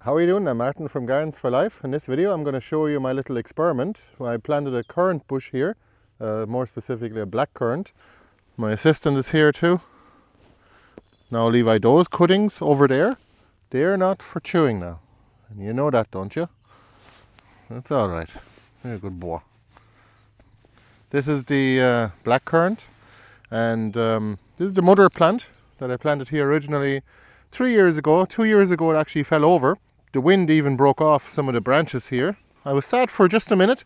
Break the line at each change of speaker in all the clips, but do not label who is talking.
How are you doing? I'm Martin from Gardens for Life. In this video I'm going to show you my little experiment. I planted a currant bush here, more specifically a black currant. My assistant is here too. Now Levi, those cuttings over there, they're not for chewing now. And you know that, don't you? That's alright. You're a good boy. This is the black currant, and this is the mother plant that I planted here originally 3 years ago. 2 years ago it actually fell over. The wind even broke off some of the branches here. I was sad for just a minute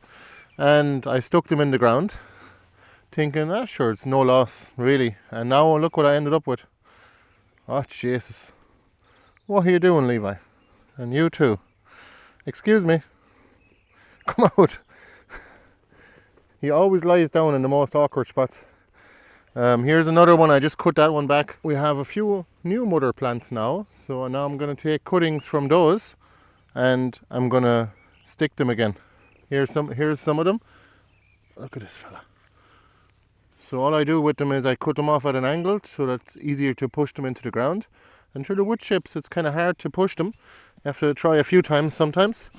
and I stuck them in the ground thinking, sure, it's no loss really. And now look what I ended up with. Oh Jesus. What are you doing, Levi? And you too. Excuse me. Come out. He always lies down in the most awkward spots. Here's another one. I just cut that one back. We have a few new mother plants now, so now I'm going to take cuttings from those and I'm going to stick them again. Here's some of them. Look at this fella. So all I do with them is I cut them off at an angle so that's easier to push them into the ground. And through the wood chips it's kind of hard to push them. You have to try a few times sometimes.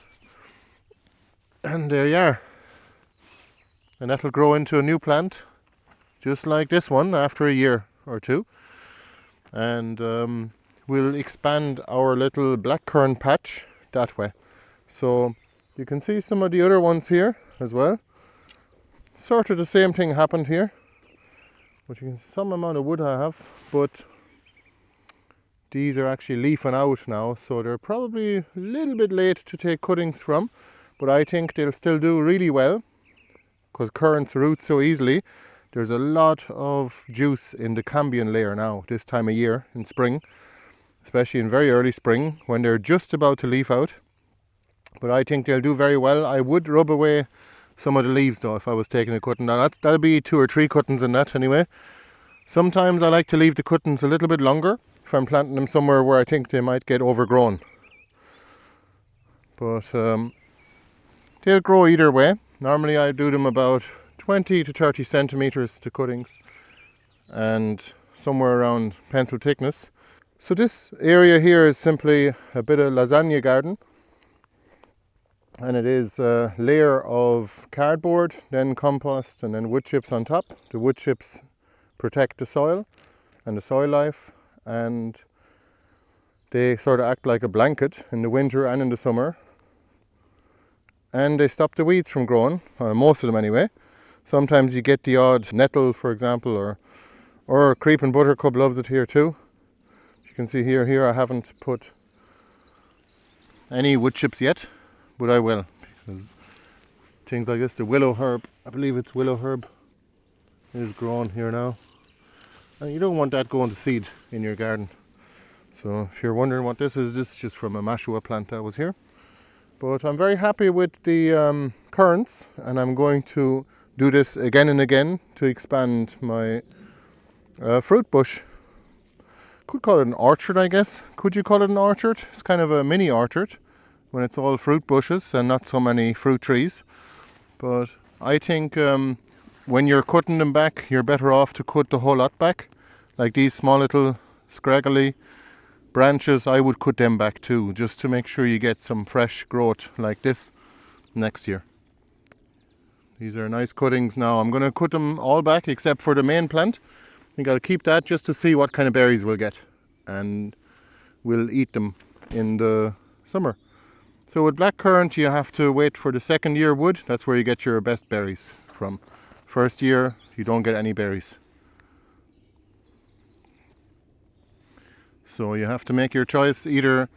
And there you are. And that'll grow into a new plant, just like this one, after a year or two. And we'll expand our little blackcurrant patch that way. So you can see some of the other ones here as well. Sort of the same thing happened here. But you can see some amount of wood I have, but these are actually leafing out now, so they're probably a little bit late to take cuttings from, but I think they'll still do really well because currants root so easily. There's a lot of juice in the cambium layer now this time of year in spring, especially in very early spring when they're just about to leaf out. But I think they'll do very well. I would rub away some of the leaves though if I was taking a cutting. Now that'll be 2 or 3 cuttings in that anyway. Sometimes I like to leave the cuttings a little bit longer if I'm planting them somewhere where I think they might get overgrown. But they'll grow either way. Normally I do them about 20 to 30 centimeters to cuttings and somewhere around pencil thickness. So this area here is simply a bit of lasagna garden, and it is a layer of cardboard, then compost and then wood chips on top. The wood chips protect the soil and the soil life, and they sort of act like a blanket in the winter and in the summer, and they stop the weeds from growing, most of them anyway. Sometimes you get the odd nettle, for example, or creeping buttercup loves it here too. You can see here I haven't put any wood chips yet, but I will, because things like this, the willow herb, I believe it's willow herb, is growing here now. And you don't want that going to seed in your garden. So if you're wondering what this is just from a mashua plant that was here. But I'm very happy with the currants, and I'm going to do this again and again to expand my fruit bush. Could call it an orchard, I guess. Could you call it an orchard? It's kind of a mini orchard when it's all fruit bushes and not so many fruit trees. But I think when you're cutting them back, you're better off to cut the whole lot back. Like these small little scraggly branches, I would cut them back too, just to make sure you get some fresh growth like this next year. These are nice cuttings now. I'm going to cut them all back except for the main plant. I think I'll keep that just to see what kind of berries we'll get, and we'll eat them in the summer. So with blackcurrant you have to wait for the second year wood. That's where you get your best berries from. First year you don't get any berries. So you have to make your choice, either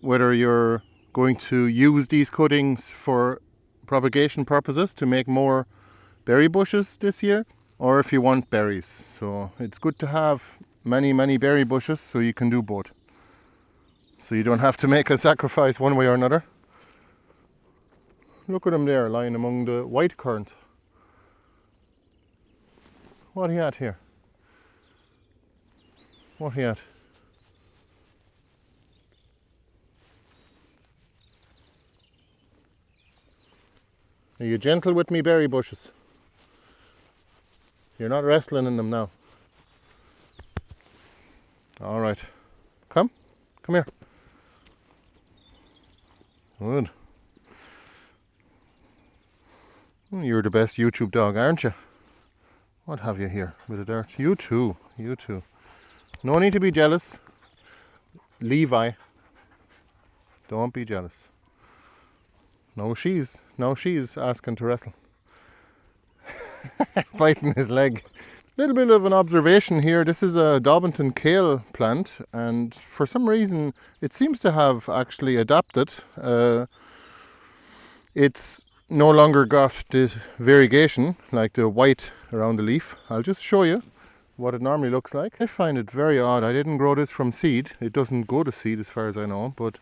whether you're going to use these cuttings for propagation purposes to make more berry bushes this year, or if you want berries. So it's good to have many berry bushes so you can do both. So you don't have to make a sacrifice one way or another. Look at him there lying among the white currant. What are you at here? What are you at? Are you gentle with me berry bushes? You're not wrestling in them now. All right. Come here. Good. You're the best YouTube dog, aren't you? What have you here? Bit of dirt. You too. You too. No need to be jealous. Levi. Don't be jealous. Now she's asking to wrestle. Biting his leg. Little bit of an observation here. This is a Daubenton kale plant, and for some reason it seems to have actually adapted. It's no longer got this variegation like the white around the leaf. I'll just show you what it normally looks like. I find it very odd. I didn't grow this from seed. It doesn't go to seed as far as I know, but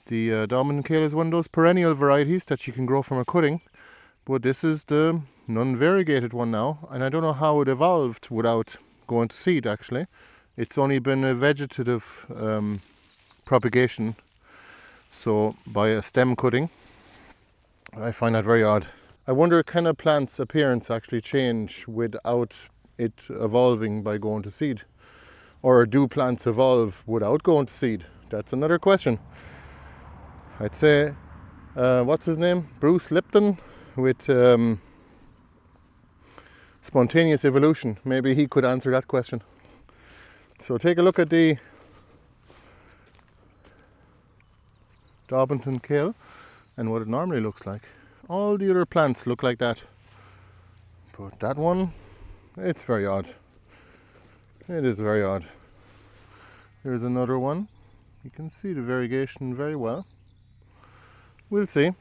the Daubenton kale is one of those perennial varieties that you can grow from a cutting. But this is the non-variegated one now, and I don't know how it evolved without going to seed actually. It's only been a vegetative propagation, so by a stem cutting. I find that very odd. I wonder, can a plant's appearance actually change without it evolving by going to seed? Or do plants evolve without going to seed? That's another question. I'd say, what's his name? Bruce Lipton with spontaneous evolution. Maybe he could answer that question. So take a look at the Daubenton kale and what it normally looks like. All the other plants look like that, but that one, it's very odd. It is very odd. Here's another one. You can see the variegation very well. We'll see.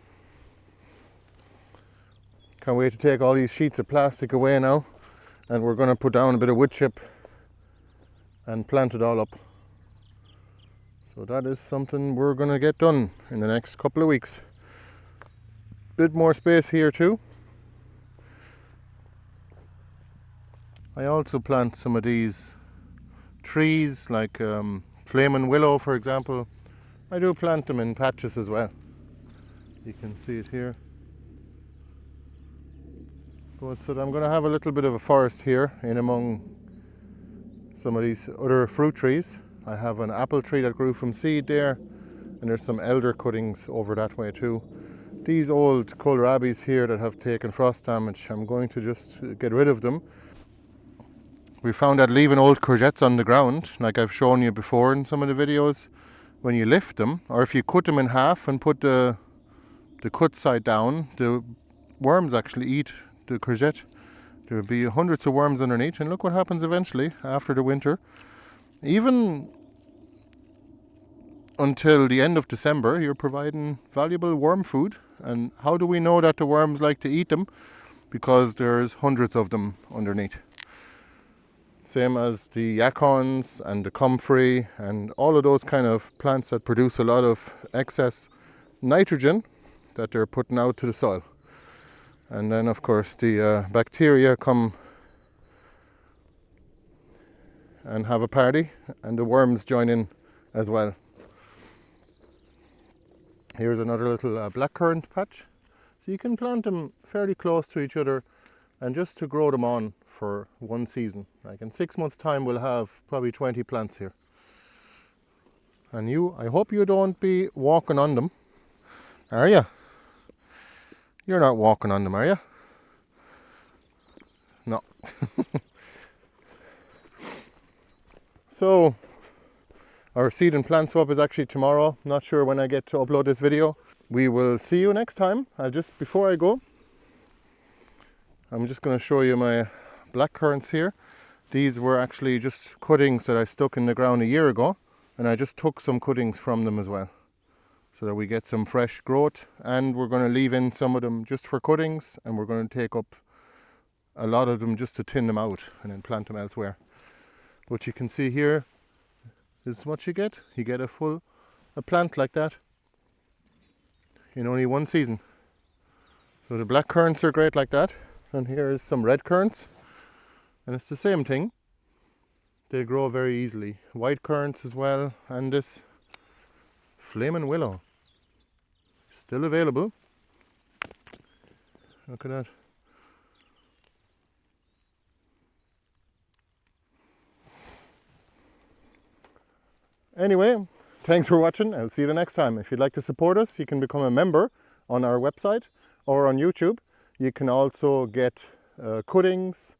Can't wait to take all these sheets of plastic away now, and we're going to put down a bit of wood chip and plant it all up. So that is something we're going to get done in the next couple of weeks. Bit more space here too. I also plant some of these trees like flaming willow, for example. I do plant them in patches as well. You can see it here. But so I'm going to have a little bit of a forest here in among some of these other fruit trees. I have an apple tree that grew from seed there, and there's some elder cuttings over that way too. These old kohlrabis here that have taken frost damage, I'm going to just get rid of them. We found that leaving old courgettes on the ground, like I've shown you before in some of the videos, when you lift them, or if you cut them in half and put the cut side down, the worms actually eat the courgette. There will be hundreds of worms underneath, and look what happens eventually after the winter. Even until the end of December, you're providing valuable worm food. And how do we know that the worms like to eat them? Because there's hundreds of them underneath. Same as the acorns and the comfrey and all of those kind of plants that produce a lot of excess nitrogen that they're putting out to the soil. And then of course the bacteria come and have a party, and the worms join in as well. Here's another little blackcurrant patch. So you can plant them fairly close to each other and just to grow them on for one season. Like in 6 months' time we'll have probably 20 plants here. And I hope you don't be walking on them. Are you? You're not walking on them, are you? No. So our seed and plant swap is actually tomorrow. Not sure when I get to upload this video. We will see you next time. Before I go, I'm just going to show you my black currants here. These were actually just cuttings that I stuck in the ground a year ago, and I just took some cuttings from them as well, so that we get some fresh growth. And we're going to leave in some of them just for cuttings, and we're going to take up a lot of them just to tin them out and then plant them elsewhere. What you can see here is what you get. You get a plant like that in only one season. So the black currants are great like that. And here is some red currants, and it's the same thing. They grow very easily. White currants as well, and this flaming willow still available. Look at that. Anyway, Thanks for watching. I'll see you the next time. If you'd like to support us, you can become a member on our website or on YouTube. You can also get cuttings,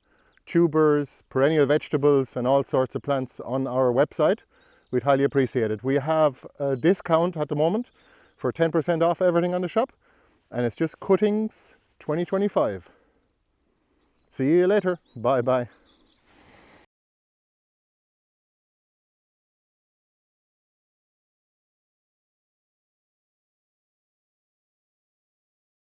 tubers, perennial vegetables and all sorts of plants on our website. We'd highly appreciate it. We have a discount at the moment for 10% off everything on the shop, and it's just Cuttings 2025. See you later. Bye bye.